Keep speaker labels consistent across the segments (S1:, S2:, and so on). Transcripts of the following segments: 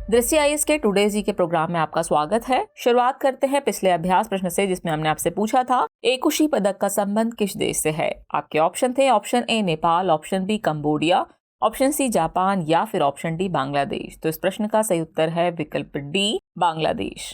S1: दृष्टि आईएएस के टुडे जी के प्रोग्राम में आपका स्वागत है। शुरुआत करते हैं पिछले अभ्यास प्रश्न से, जिसमें हमने आपसे पूछा था एकुशी पदक का संबंध किस देश से है। आपके ऑप्शन थे option A Nepal, option B Cambodia, option C Japan या फिर ऑप्शन डी बांग्लादेश। तो इस प्रश्न का सही उत्तर है विकल्प डी, बांग्लादेश।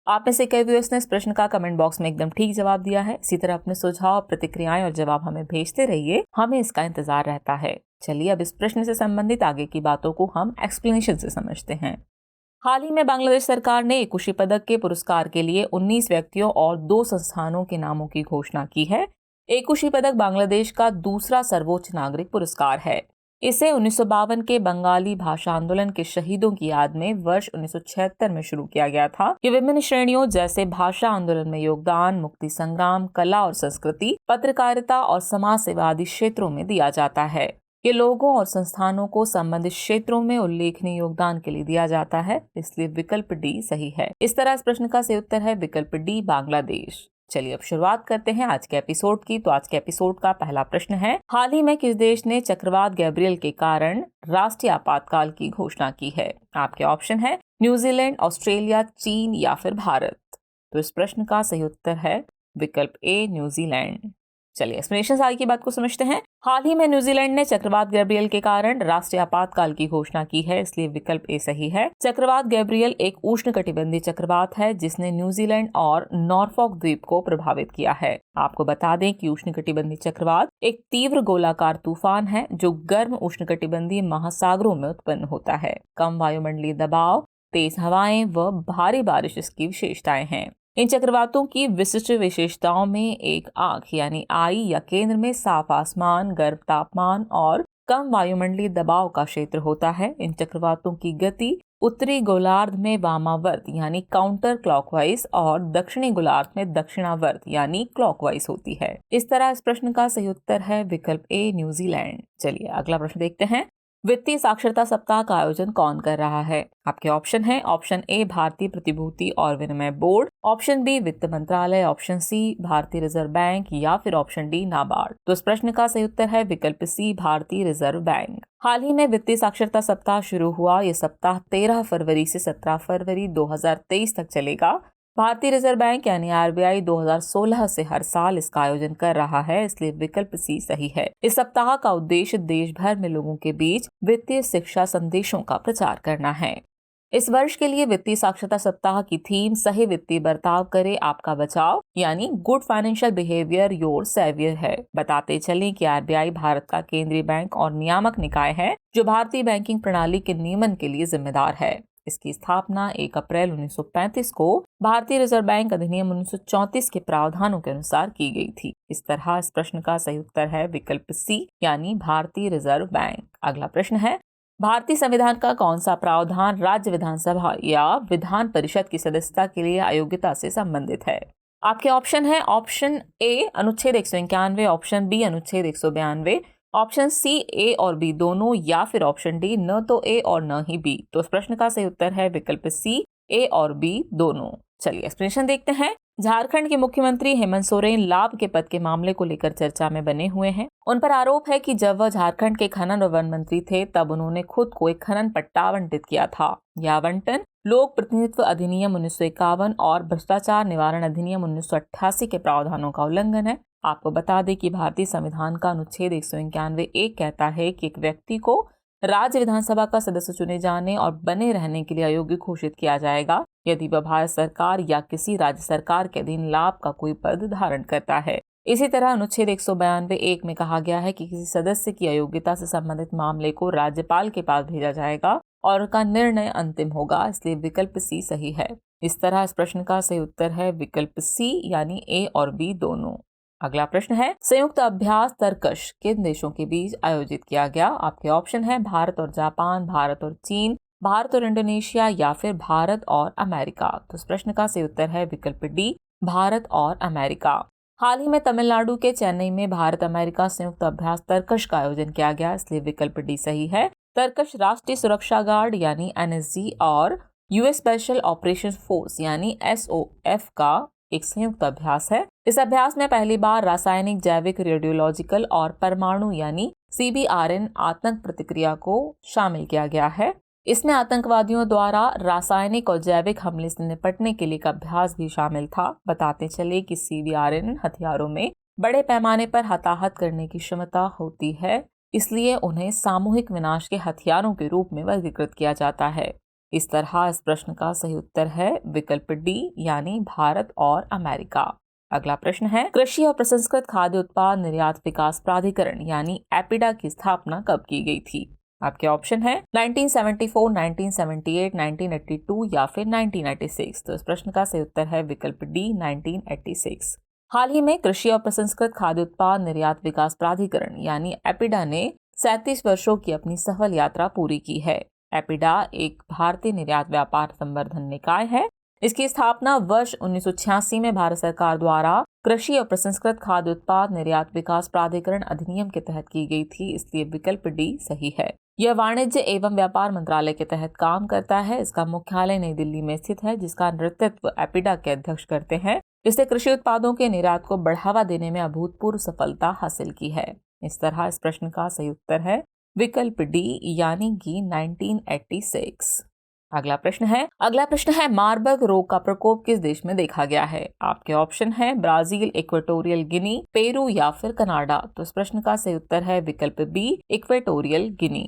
S1: आप में से कई व्यूअर्स ने इस प्रश्न का कमेंट बॉक्स में एकदम ठीक जवाब दिया है। इसी तरह अपने सुझाव, प्रतिक्रियाएं और जवाब हमें भेजते रहिए, हमें इसका इंतजार रहता है। चलिए अब इस प्रश्न से संबंधित आगे की बातों को हम एक्सप्लेनेशन से समझते हैं। हाल ही में बांग्लादेश सरकार ने एकुशी पदक के पुरस्कार के लिए 19 व्यक्तियों और 2 संस्थानों के नामों की घोषणा की है। एकुशी पदक बांग्लादेश का दूसरा सर्वोच्च नागरिक पुरस्कार है। इसे 1952 के बंगाली भाषा आंदोलन के शहीदों की याद में वर्ष 1976 में शुरू किया गया था। ये विभिन्न श्रेणियों जैसे भाषा आंदोलन में योगदान, मुक्ति संग्राम, कला और संस्कृति, पत्रकारिता और समाज सेवा आदि क्षेत्रों में दिया जाता है। ये लोगों और संस्थानों को संबंधित क्षेत्रों में उल्लेखनीय योगदान के लिए दिया जाता है, इसलिए विकल्प डी सही है। इस तरह इस प्रश्न का सही उत्तर है विकल्प डी, बांग्लादेश। चलिए अब शुरुआत करते हैं आज के एपिसोड की। तो आज के एपिसोड का पहला प्रश्न है, हाल ही में किस देश ने चक्रवात गैब्रियल के कारण राष्ट्रीय आपातकाल की घोषणा की है। आपके ऑप्शन है न्यूजीलैंड, ऑस्ट्रेलिया, चीन या फिर भारत। तो इस प्रश्न का सही उत्तर है विकल्प ए, न्यूजीलैंड। चलिए एक्सप्लेनेशन आगे की बात को समझते हैं। हाल ही में न्यूजीलैंड ने चक्रवात गैब्रियल के कारण राष्ट्रीय आपातकाल की घोषणा की है, इसलिए विकल्प ए सही है। चक्रवात गैब्रियल एक उष्णकटिबंधीय चक्रवात है जिसने न्यूजीलैंड और नॉर्फॉक द्वीप को प्रभावित किया है। आपको बता दें कि उष्णकटिबंधीय चक्रवात एक तीव्र गोलाकार तूफान है जो गर्म उष्णकटिबंधीय महासागरों में उत्पन्न होता है। कम वायुमंडलीय दबाव, तेज हवाएं व भारी बारिश इसकी विशेषताएं हैं। इन चक्रवातों की विशिष्ट विशेषताओं में एक आंख यानी आई या केंद्र में साफ आसमान, गर्म तापमान और कम वायुमंडलीय दबाव का क्षेत्र होता है। इन चक्रवातों की गति उत्तरी गोलार्ध में वामावर्त यानी काउंटर क्लॉकवाइज और दक्षिणी गोलार्ध में दक्षिणावर्त यानी क्लॉकवाइज होती है। इस तरह इस प्रश्न का सही उत्तर है विकल्प ए, न्यूजीलैंड। चलिए अगला प्रश्न देखते हैं। वित्तीय साक्षरता सप्ताह का आयोजन कौन कर रहा है। आपके ऑप्शन है ऑप्शन ए, भारतीय प्रतिभूति और विनिमय बोर्ड, ऑप्शन बी, वित्त मंत्रालय, ऑप्शन सी, भारतीय रिजर्व बैंक या फिर ऑप्शन डी, नाबार्ड। तो इस प्रश्न का सही उत्तर है विकल्प सी, भारतीय रिजर्व बैंक। हाल ही में वित्तीय साक्षरता सप्ताह शुरू हुआ। ये सप्ताह 13 फरवरी से 17 फरवरी 2023 तक चलेगा। भारतीय रिजर्व बैंक यानी आरबीआई 2016 से हर साल इसका आयोजन कर रहा है, इसलिए विकल्प सी सही है। इस सप्ताह का उद्देश्य देश भर में लोगों के बीच वित्तीय शिक्षा संदेशों का प्रचार करना है। इस वर्ष के लिए वित्तीय साक्षरता सप्ताह की थीम सही वित्तीय बर्ताव करे आपका बचाव यानी good financial behaviour your saviour है। बताते चलें कि आरबीआई भारत का केंद्रीय बैंक और नियामक निकाय है जो भारतीय बैंकिंग प्रणाली के नियमन के लिए जिम्मेदार है। इसकी स्थापना 1 अप्रैल 1935 को भारतीय रिजर्व बैंक अधिनियम 1934 के प्रावधानों के अनुसार की गई थी। इस तरह इस प्रश्न का सही उत्तर है विकल्प सी यानी भारतीय रिजर्व बैंक। अगला प्रश्न है, भारतीय संविधान का कौन सा प्रावधान राज्य विधानसभा या विधान परिषद की सदस्यता के लिए अयोग्यता से संबंधित है। आपके ऑप्शन है ऑप्शन ए, अनुच्छेद 191, ऑप्शन बी, अनुच्छेद 192, ऑप्शन सी, ए और बी दोनों या फिर ऑप्शन डी, न तो ए और न ही बी। तो इस प्रश्न का सही उत्तर है विकल्प सी, ए और बी दोनों। चलिए एक्सप्लेनेशन देखते हैं। झारखंड के मुख्यमंत्री हेमंत सोरेन लाभ के पद के मामले को लेकर चर्चा में बने हुए हैं। उन पर आरोप है कि जब वह झारखंड के खनन और वन मंत्री थे तब उन्होंने खुद को एक खनन पट्टा आवंटित किया था। यह आवंटन लोक प्रतिनिधित्व अधिनियम 1951 और भ्रष्टाचार निवारण अधिनियम 1988 के प्रावधानों का उल्लंघन है। आपको बता दें कि भारतीय संविधान का अनुच्छेद 191 कहता है कि एक व्यक्ति को राज्य विधानसभा का सदस्य चुने जाने और बने रहने के लिए अयोग्य घोषित किया जाएगा यदि वह भारत सरकार या किसी राज्य सरकार के अधीन लाभ का कोई पद धारण करता है। इसी तरह अनुच्छेद 192(1) में कहा गया है कि किसी सदस्य की अयोग्यता से संबंधित मामले को राज्यपाल के पास भेजा जाएगा और उनका निर्णय अंतिम होगा, इसलिए विकल्प सी सही है। इस तरह इस प्रश्न का सही उत्तर है विकल्प सी यानी ए और बी दोनों। अगला प्रश्न है, संयुक्त अभ्यास तरकश किन देशों के बीच आयोजित किया गया। आपके ऑप्शन है भारत और जापान, भारत और चीन, भारत और इंडोनेशिया या फिर भारत और अमेरिका। तो इस प्रश्न का सही उत्तर है विकल्प डी, भारत और अमेरिका। हाल ही में तमिलनाडु के चेन्नई में भारत अमेरिका संयुक्त अभ्यास तरकश का आयोजन किया गया, इसलिए विकल्प डी सही है। तरकश राष्ट्रीय सुरक्षा गार्ड यानी एनएसजी और यूएस स्पेशल ऑपरेशन फोर्स यानी एसओएफ का एक संयुक्त अभ्यास है। इस अभ्यास में पहली बार रासायनिक, जैविक, रेडियोलॉजिकल और परमाणु यानी सीबीआरएन आतंक प्रतिक्रिया को शामिल किया गया है। इसमें आतंकवादियों द्वारा रासायनिक और जैविक हमले से निपटने के लिए एक अभ्यास भी शामिल था। बताते चले कि CBRN हथियारों में बड़े पैमाने पर हताहत करने की क्षमता होती है, इसलिए उन्हें सामूहिक विनाश के हथियारों के रूप में वर्गीकृत किया जाता है। इस तरह इस प्रश्न का सही उत्तर है विकल्प डी यानी भारत और अमेरिका। अगला प्रश्न है, कृषि और प्रसंस्कृत खाद्य उत्पाद निर्यात विकास प्राधिकरण यानी एपिडा की स्थापना कब की गई थी? आपके ऑप्शन है 1974, 1978, 1982 या फिर 1986। तो इस प्रश्न का सही उत्तर है विकल्प डी 1986। हाल ही में कृषि और प्रसंस्कृत खाद्य उत्पाद निर्यात विकास प्राधिकरण यानी एपिडा ने 37 वर्षों की अपनी सफल यात्रा पूरी की है। एपिडा एक भारतीय निर्यात व्यापार संवर्धन निकाय है। इसकी स्थापना वर्ष 1986 में भारत सरकार द्वारा कृषि और प्रसंस्कृत खाद्य उत्पाद निर्यात विकास प्राधिकरण अधिनियम के तहत की गई थी, इसलिए विकल्प डी सही है। यह वाणिज्य एवं व्यापार मंत्रालय के तहत काम करता है। इसका मुख्यालय नई दिल्ली में स्थित है, जिसका नेतृत्व एपिडा के अध्यक्ष करते हैं। इसने कृषि उत्पादों के निर्यात को बढ़ावा देने में अभूतपूर्व सफलता हासिल की है। इस तरह इस प्रश्न का सही उत्तर है विकल्प डी यानी कि 1986। अगला प्रश्न है मार्बर्ग रोग का प्रकोप किस देश में देखा गया है? आपके ऑप्शन है ब्राजील, इक्वेटोरियल गिनी, पेरू या फिर कनाडा। तो इस प्रश्न का सही उत्तर है विकल्प बी इक्वेटोरियल गिनी।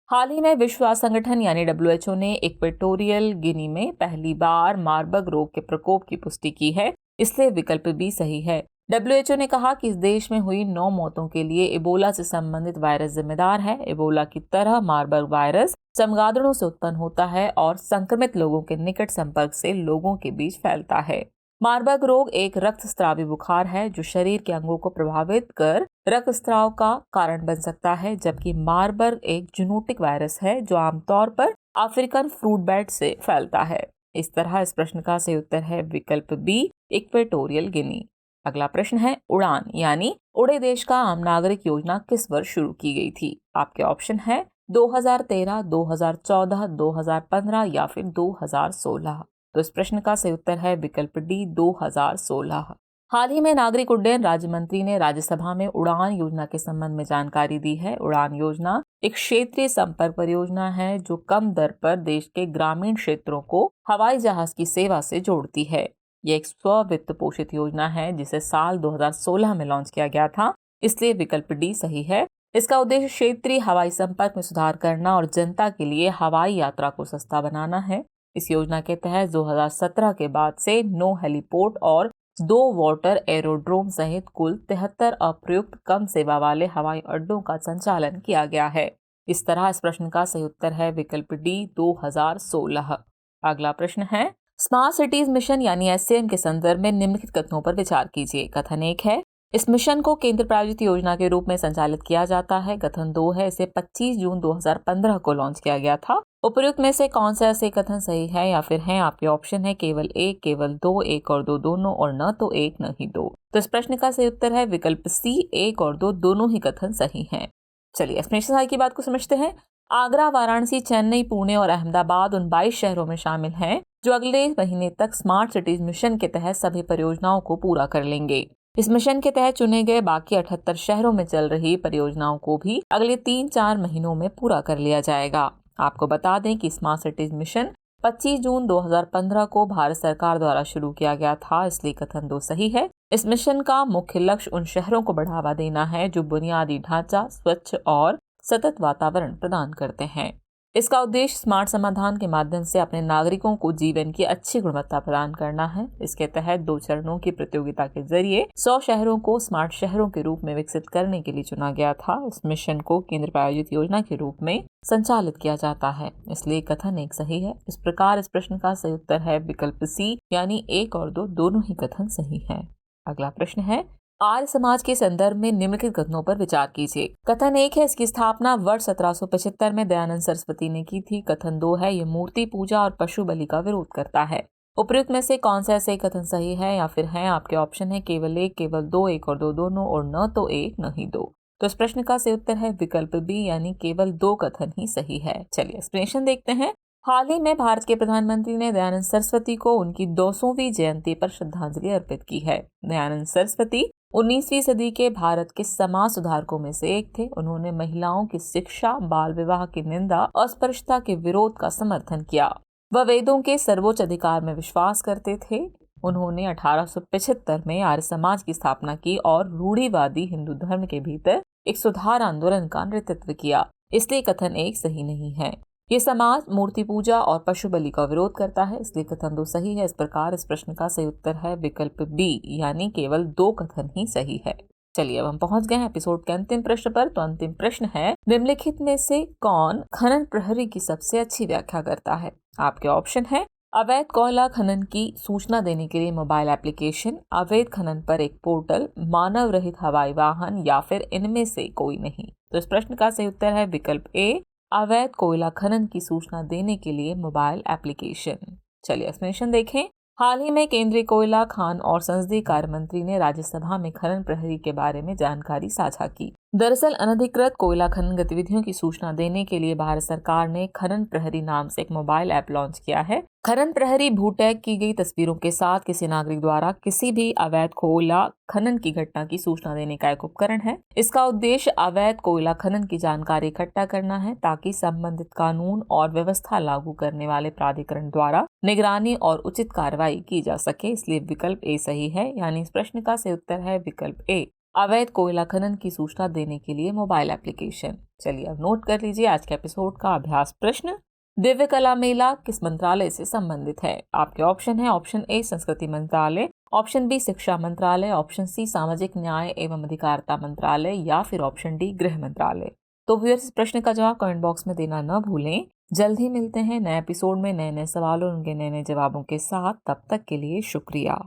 S1: हाल ही में विश्व स्वास्थ्य संगठन यानी WHO ने इक्वेटोरियल गिनी में पहली बार मार्बर्ग रोग के प्रकोप की पुष्टि की है, इसलिए विकल्प बी सही है। WHO ने कहा कि इस देश में हुई 9 मौतों के लिए इबोला से संबंधित वायरस जिम्मेदार है। इबोला की तरह मार्बर्ग वायरस चमगादड़ों से उत्पन्न होता है और संक्रमित लोगों के निकट संपर्क से लोगों के बीच फैलता है। मार्बर्ग रोग एक रक्तस्रावी बुखार है जो शरीर के अंगों को प्रभावित कर रक्तस्राव का कारण बन सकता है, जबकि मार्बर्ग एक जूनोटिक वायरस है जो आमतौर पर अफ्रीकन फ्रूट बैट से फैलता है। इस तरह इस प्रश्न का सही उत्तर है विकल्प बी इक्वेटोरियल गिनी। अगला प्रश्न है उड़ान यानी उड़े देश का आम नागरिक योजना किस वर्ष शुरू की गई थी? आपके ऑप्शन है 2013, 2014, 2015 या फिर 2016। तो इस प्रश्न का सही उत्तर है विकल्प डी 2016। हाल ही में नागरिक उड्डयन राज्य मंत्री ने राज्यसभा में उड़ान योजना के संबंध में जानकारी दी है। उड़ान योजना एक क्षेत्रीय संपर्क परियोजना है जो कम दर पर देश के ग्रामीण क्षेत्रों को हवाई जहाज की सेवा से जोड़ती है। ये एक स्व वित्त पोषित योजना है जिसे साल 2016 में लॉन्च किया गया था, इसलिए विकल्प डी सही है। इसका उद्देश्य क्षेत्रीय हवाई संपर्क में सुधार करना और जनता के लिए हवाई यात्रा को सस्ता बनाना है। इस योजना के तहत 2017 के बाद से 9 हेलीपोर्ट और 2 वाटर एरोड्रोम सहित कुल 73 अप्रयुक्त कम सेवा वाले हवाई अड्डों का संचालन किया गया है। इस तरह इस प्रश्न का सही उत्तर है विकल्प डी 2016। अगला प्रश्न है स्मार्ट सिटीज मिशन यानी SCM के संदर्भ में निम्नलिखित कथनों पर विचार कीजिए। कथन 1 है इस मिशन को केंद्र प्रायोजित योजना के रूप में संचालित किया जाता है। कथन 2 है इसे 25 जून 2015 को लॉन्च किया गया था। उपयुक्त में से कौन सा ऐसे कथन सही है या फिर है? आपके ऑप्शन है केवल 1, केवल 2, 1 और 2 दोनों और न तो 1 न ही 2। तो इस प्रश्न का सही उत्तर है विकल्प सी 1 और 2 दोनों ही कथन सही हैं। चलिए एक्सप्लेनेशन की बात को समझते हैं। आगरा, वाराणसी, चेन्नई, पुणे और अहमदाबाद उन 22 शहरों में शामिल हैं जो अगले महीने तक स्मार्ट सिटीज मिशन के तहत सभी परियोजनाओं को पूरा कर लेंगे। इस मिशन के तहत चुने गए बाकी 78 शहरों में चल रही परियोजनाओं को भी अगले 3-4 महीनों में पूरा कर लिया जाएगा। आपको बता दें कि स्मार्ट सिटीज मिशन 25 जून 2015 को भारत सरकार द्वारा शुरू किया गया था, इसलिए कथन 2 सही है। इस मिशन का मुख्य लक्ष्य उन शहरों को बढ़ावा देना है जो बुनियादी ढांचा, स्वच्छ और सतत वातावरण प्रदान करते हैं। इसका उद्देश्य स्मार्ट समाधान के माध्यम से अपने नागरिकों को जीवन की अच्छी गुणवत्ता प्रदान करना है। इसके तहत 2 चरणों की प्रतियोगिता के जरिए 100 शहरों को स्मार्ट शहरों के रूप में विकसित करने के लिए चुना गया था। इस मिशन को केंद्र प्रायोजित योजना के रूप में संचालित किया जाता है, इसलिए कथन 1 सही है। इस प्रकार इस प्रश्न का सही उत्तर है विकल्प सी यानी 1 और 2 दोनों ही कथन सही है। अगला प्रश्न है आर्य समाज के संदर्भ में निम्नलिखित कथनों पर विचार कीजिए। कथन 1 है इसकी स्थापना वर्ष 1775 में दयानंद सरस्वती ने की थी। कथन 2 है यह मूर्ति पूजा और पशु बलि का विरोध करता है। उपयुक्त में से कौन सा ऐसे कथन सही है या फिर है? आपके ऑप्शन है केवल 1, केवल 2, 1 और 2 दोनों और न तो 1 न ही 2। तो इस प्रश्न का सही उत्तर है विकल्प बी यानी केवल 2 कथन ही सही है। चलिए एक्सप्लेनेशन देखते हैं। हाल ही में भारत के प्रधानमंत्री ने दयानंद सरस्वती को उनकी 200वीं जयंती पर श्रद्धांजलि अर्पित की है। दयानंद सरस्वती 19वीं सदी के भारत के समाज सुधारकों में से एक थे। उन्होंने महिलाओं की शिक्षा, बाल विवाह की निंदा, अस्पृश्यता के विरोध का समर्थन किया। वह वेदों के सर्वोच्च अधिकार में विश्वास करते थे। उन्होंने 1875 में आर्य समाज की स्थापना की और रूढ़िवादी हिंदू धर्म के भीतर एक सुधार आंदोलन का नेतृत्व किया। इसलिए कथन एक सही नहीं है। ये समाज मूर्ति पूजा और पशु बलि का विरोध करता है, इसलिए कथन 2 सही है। इस प्रकार इस प्रश्न का सही उत्तर है विकल्प बी, यानी केवल 2 कथन ही सही है। चलिए अब हम पहुंच गए हैं एपिसोड के अंतिम प्रश्न पर। तो अंतिम प्रश्न है, निम्नलिखित में से कौन खनन प्रहरी की सबसे अच्छी व्याख्या करता है? आपके ऑप्शन है अवैध कोयला खनन की सूचना देने के लिए मोबाइल एप्लीकेशन, अवैध खनन पर एक पोर्टल, मानव रहित हवाई वाहन, या फिर इनमें से कोई नहीं। तो इस प्रश्न का सही उत्तर है विकल्प ए, अवैध कोयला खनन की सूचना देने के लिए मोबाइल एप्लीकेशन। चलिए एक्सप्लेनेशन देखें। हाल ही में केंद्रीय कोयला, खान और संसदीय कार्य मंत्री ने राज्यसभा में खनन प्रहरी के बारे में जानकारी साझा की। दरअसल अनधिकृत कोयला खनन गतिविधियों की सूचना देने के लिए भारत सरकार ने खनन प्रहरी नाम से एक मोबाइल ऐप लॉन्च किया है। खनन प्रहरी भू टैग की गई तस्वीरों के साथ किसी नागरिक द्वारा किसी भी अवैध कोयला खनन की घटना की सूचना देने का एक उपकरण है। इसका उद्देश्य अवैध कोयला खनन की जानकारी इकट्ठा करना है, ताकि संबंधित कानून और व्यवस्था लागू करने वाले प्राधिकरण द्वारा निगरानी और उचित कार्रवाई की जा सके। इसलिए विकल्प ए सही है, यानी इस प्रश्न का सही उत्तर है विकल्प ए, अवैध कोयला खनन की सूचना देने के लिए मोबाइल एप्लीकेशन। चलिए अब नोट कर लीजिए आज के एपिसोड का अभ्यास प्रश्न। दिव्य कला मेला किस मंत्रालय से संबंधित है? आपके ऑप्शन है ऑप्शन ए संस्कृति मंत्रालय, ऑप्शन बी शिक्षा मंत्रालय, ऑप्शन सी सामाजिक न्याय एवं अधिकारिता मंत्रालय, या फिर ऑप्शन डी गृह मंत्रालय। तो व्यूअर्स, इस प्रश्न का जवाब कमेंट बॉक्स में देना न भूलें। जल्द ही मिलते हैं नए एपिसोड में नए नए सवालों और उनके नए नए जवाबों के साथ। तब तक के लिए शुक्रिया।